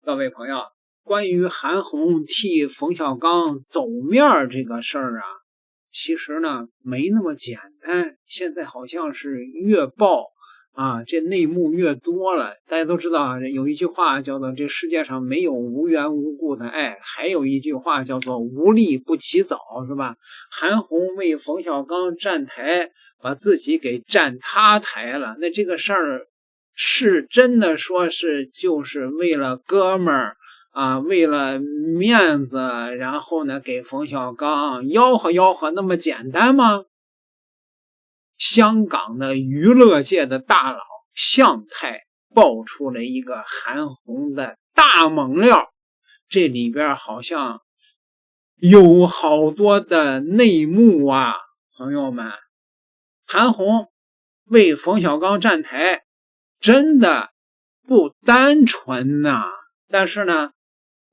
各位朋友，关于韩红替冯小刚走面这个事儿啊，其实呢没那么简单。现在好像是越爆啊，这内幕越多了。大家都知道有一句话叫做这世界上没有无缘无故的爱，还有一句话叫做无利不起早，是吧？韩红为冯小刚站台，把自己给站塌台了。那这个事儿是真的说是就是为了哥们儿啊，为了面子，然后呢给冯小刚吆喝吆喝那么简单吗？香港的娱乐界的大佬向太爆出了一个韩红的大猛料，这里边好像有好多的内幕啊，朋友们。韩红为冯小刚站台真的不单纯呐，但是呢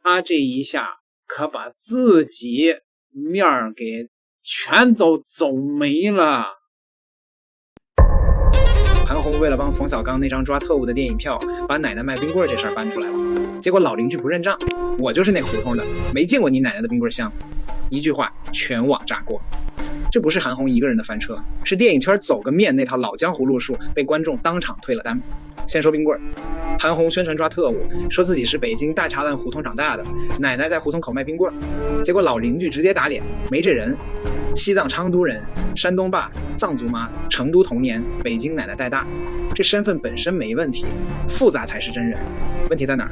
他这一下可把自己面儿给全都走没了。韩红为了帮冯小刚那张抓特务的电影票，把奶奶卖冰棍这事儿搬出来了，结果老邻居不认账，我就是那胡同的，没见过你奶奶的冰棍香，一句话全网炸锅。这不是韩红一个人的翻车，是电影圈走个面那套老江湖路数被观众当场退了单。先说冰棍，韩红宣传抓特务，说自己是北京大栅栏胡同长大的，奶奶在胡同口卖冰棍，结果老邻居直接打脸，没这人，西藏昌都人，山东爸，藏族妈，成都童年，北京奶奶带大，这身份本身没问题，复杂才是真人。问题在哪儿？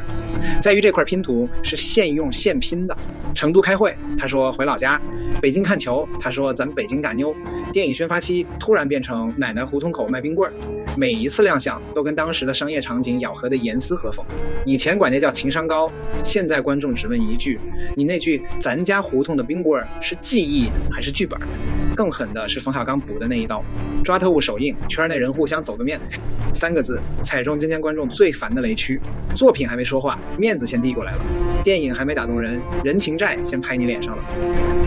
在于这块拼图是现用现拼的。成都开会，他说回老家；北京看球，他说咱北京打妞。电影宣发期突然变成奶奶胡同口卖冰棍，每一次亮相都跟当时的商业场景咬合的严丝合缝。以前管那叫情商高，现在观众只问一句：你那句咱家胡同的冰棍是记忆还是剧本？更狠的是冯小刚补的那一刀，抓特务首映，圈内人互相走个面，3个字踩中今天观众最烦的雷区。作品还没说话，面子先递过来了；电影还没打动人，人情债先拍你脸上了。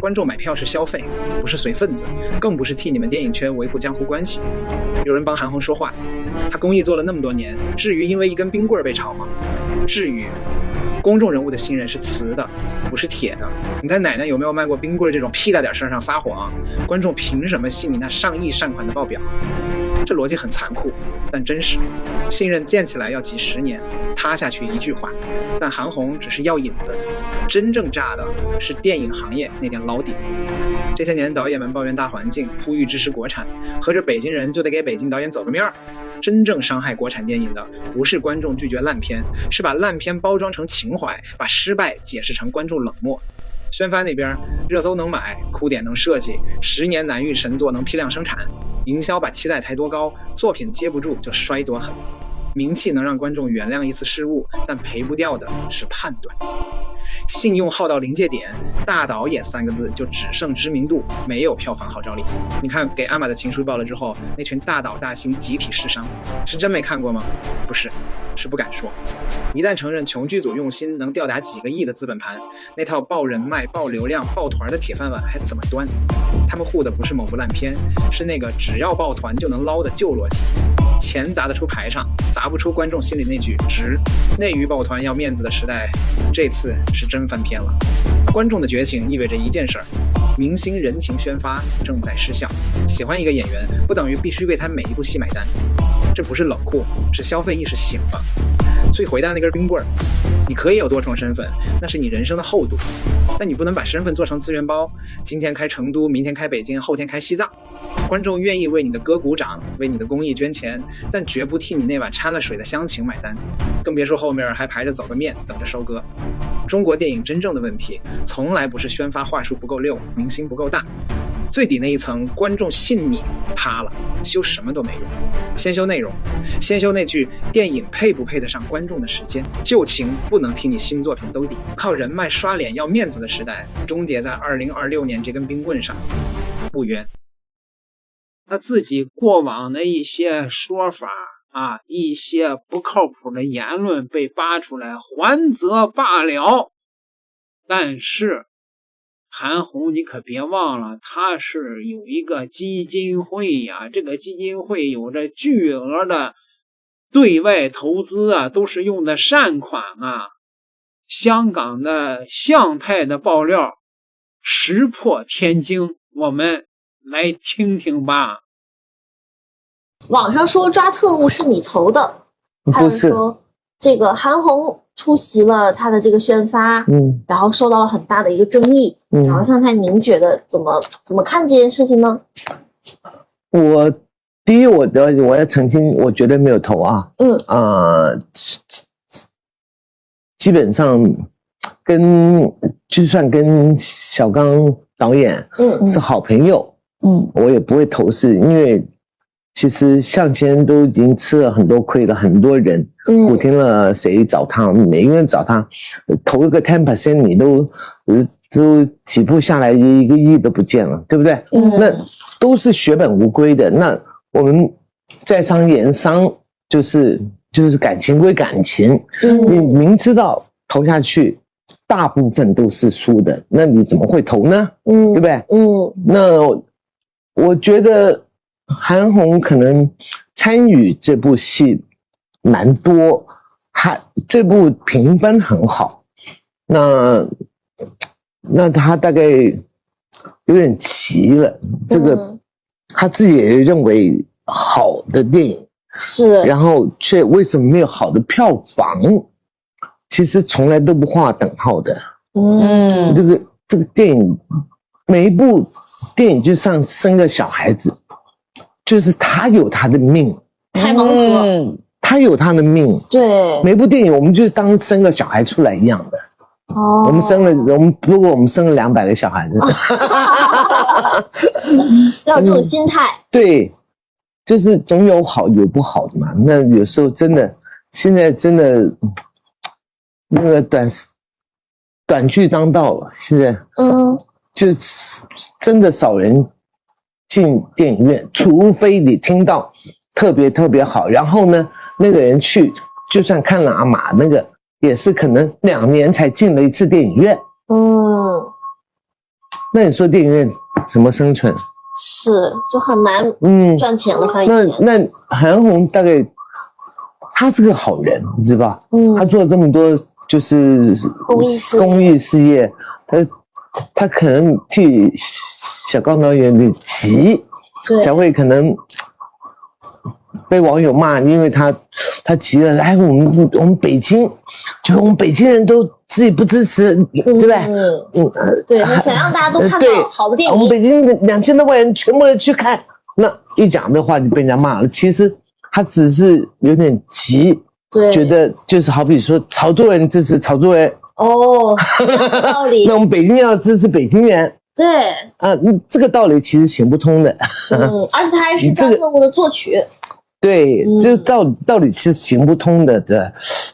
观众买票是消费，不是随份子，更不是替你们电影圈维护江湖关系。有人帮韩红说话，他公益做了那么多年，至于因为一根冰棍被炒吗？至于。公众人物的信任是瓷的，不是铁的。你在奶奶有没有卖过冰棍这种屁大点事上撒谎，观众凭什么信你那上亿善款的报表？这逻辑很残酷，但真实。信任建起来要几10年，塌下去一句话。但韩红只是要引子，真正炸的是电影行业那点老底。这些年导演们抱怨大环境，呼吁支持国产，合着北京人就得给北京导演走个面儿。真正伤害国产电影的不是观众拒绝烂片，是把烂片包装成情怀，把失败解释成观众冷漠。宣发那边热搜能买，哭点能设计，10年难遇神作能批量生产，营销把期待抬多高，作品接不住就摔多狠。名气能让观众原谅一次失误，但赔不掉的是判断。信用耗到临界点，大导演3个字就只剩知名度，没有票房号召力。你看给阿玛的情书爆了之后，那群大导大星集体失伤，是真没看过吗？不是，是不敢说。一旦承认穷剧组用心能吊打几个亿的资本盘，那套爆人脉、爆流量、爆团的铁饭碗还怎么端？他们护的不是某部烂片，是那个只要抱团就能捞的旧逻辑。钱砸得出排场，砸不出观众心里那句值。内娱抱团要面子的时代，这次是真翻篇了。观众的觉醒意味着一件事儿，明星人情宣发正在失效。喜欢一个演员，不等于必须为他每一部戏买单，这不是冷酷，是消费意识醒了。所以回到那根冰棍，你可以有多重身份，那是你人生的厚度，但你不能把身份做成资源包，今天开成都，明天开北京，后天开西藏。观众愿意为你的歌鼓掌，为你的公益捐钱，但绝不替你那碗掺了水的乡情买单，更别说后面还排着走个面等着收割。中国电影真正的问题从来不是宣发话术不够溜，明星不够大，最底那一层观众信你塌了，修什么都没用。先修内容，先修那句电影配不配得上观众的时间，旧情不能替你新作品兜底。靠人脉刷脸要面子的时代终结在2026年这根冰棍上，不冤。他自己过往的一些说法啊，一些不靠谱的言论被扒出来，还则罢了。但是韩红你可别忘了，他是有一个基金会呀，这个基金会有着巨额的对外投资啊，都是用的善款啊。香港的向太的爆料石破天惊，我们来听听吧。网上说抓特务是你投的，还有不是，说这个韩红出席了他的这个宣发，然后受到了很大的一个争议，然后向太，您觉得怎么看这件事情呢？第一，我要澄清，我绝对没有投啊，基本上就算跟小刚导演是好朋友，我也不会投诉，因为其实向先都已经吃了很多亏了，很多人我听了谁找他，每个人找他投一个 10%， 你都几步下来1个亿都不见了，对不对？那都是血本无归的。那我们在商言商，就是感情归感情，你明知道投下去大部分都是输的，那你怎么会投呢？对不对？那我觉得韩红可能参与这部戏蛮多，这部评分很好，那他大概有点急了，这个他自己也认为好的电影是，然后却为什么没有好的票房？其实从来都不画等号的。这个电影，每一部电影就像生个小孩子，就是他有他的命，开盲盒，他有他的命。对，每部电影我们就当生个小孩出来一样的。如果我们生了200个小孩子，要有这种心态。对，就是总有好有不好的嘛。那有时候真的，现在真的那个短剧当道了，现在就是真的少人进电影院，除非你听到特别特别好，然后呢，那个人去就算看了阿玛那个。也是可能2年才进了一次电影院，那你说电影院怎么生存？是，就很难赚钱了。像以前，那韩红大概他是个好人，你知道吧？他做了这么多就是公益事业，他可能替小高导演有点急，才会可能被网友骂，因为他急了，哎，我们北京，就我们北京人都自己不支持，对不对？对，他想让大家都看到好的电影。我们北京2000多万人全部人去看，那一讲的话就被人家骂了。其实他只是有点急，觉得就是好比说潮州人支持潮州人，道理。那我们北京要支持北京人。对这个道理其实行不通的。而且他还是抓特务的作曲。对，这个道理是行不通的。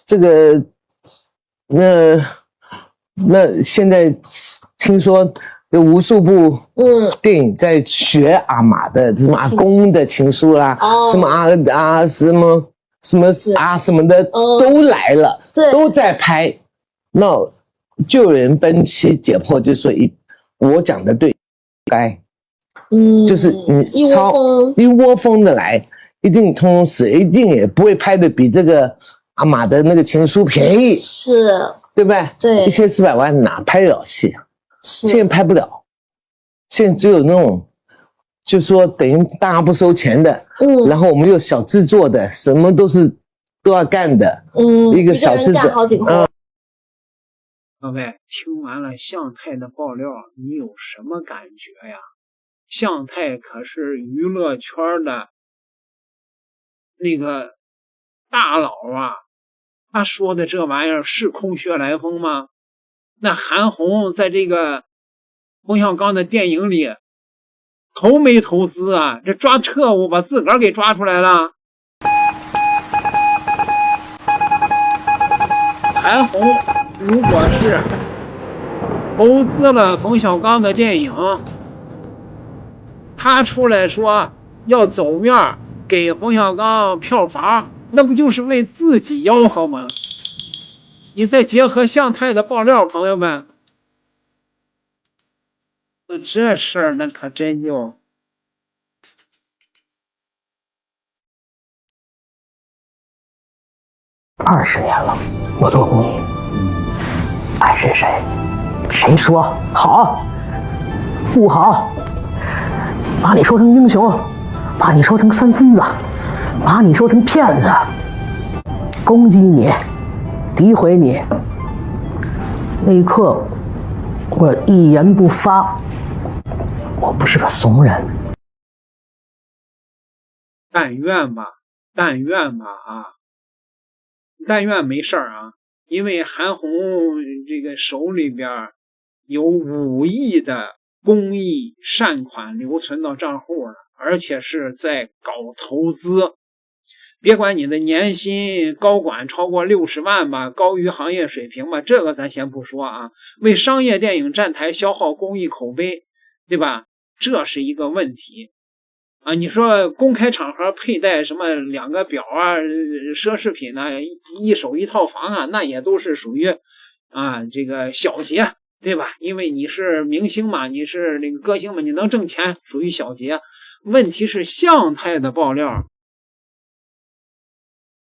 这个，那现在听说有无数部电影在学阿玛的什么阿公的情书啦，什么什么的都来了，都在拍。那就有人分析解剖，就说我讲的对，该，就是你一窝蜂的来。一定通通死，一定也不会拍的比这个阿玛的那个情书便宜，是，对不对？对，1400万哪拍得了戏啊？现在拍不了，现在只有那种，就说等于大家不收钱的，然后我们又小制作的，什么都要干的，一个小制作，好几个。各位听完了向太的爆料，你有什么感觉呀？向太可是娱乐圈的那个大佬啊，他说的这玩意儿是空穴来风吗？那韩红在这个冯小刚的电影里投没投资啊？这抓特务把自个儿给抓出来了。韩红如果是投资了冯小刚的电影，他出来说要走面给冯小刚票房，那不就是为自己吆喝吗？你再结合向太的爆料，朋友们，这事儿那可真就20年了，我做公益。是谁？谁说好？不好！把你说成英雄，把你说成三孙子，把你说成骗子，攻击你，诋毁你。那一刻，我一言不发。我不是个怂人。但愿吧，但愿吧啊！但愿没事儿啊，因为韩红这个手里边有5亿的公益善款留存到账户了，而且是在搞投资。别管你的年薪高管超过60万吧，高于行业水平吧，这个咱先不说啊。为商业电影站台消耗公益口碑，对吧？这是一个问题啊！你说公开场合佩戴什么2个表啊、奢侈品呢、一手一套房啊，那也都是属于啊这个小节，对吧？因为你是明星嘛，你是那个歌星嘛，你能挣钱，属于小节。问题是向太的爆料，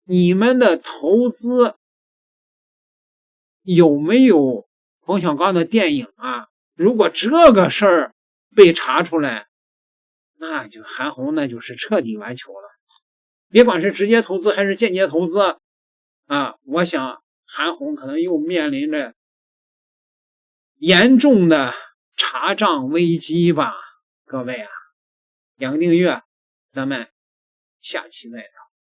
你们的投资有没有冯小刚的电影啊？如果这个事儿被查出来，那就韩红那就是彻底完球了。别管是直接投资还是间接投资啊，我想韩红可能又面临着严重的查账危机吧。各位啊，2个订阅，咱们下期再聊。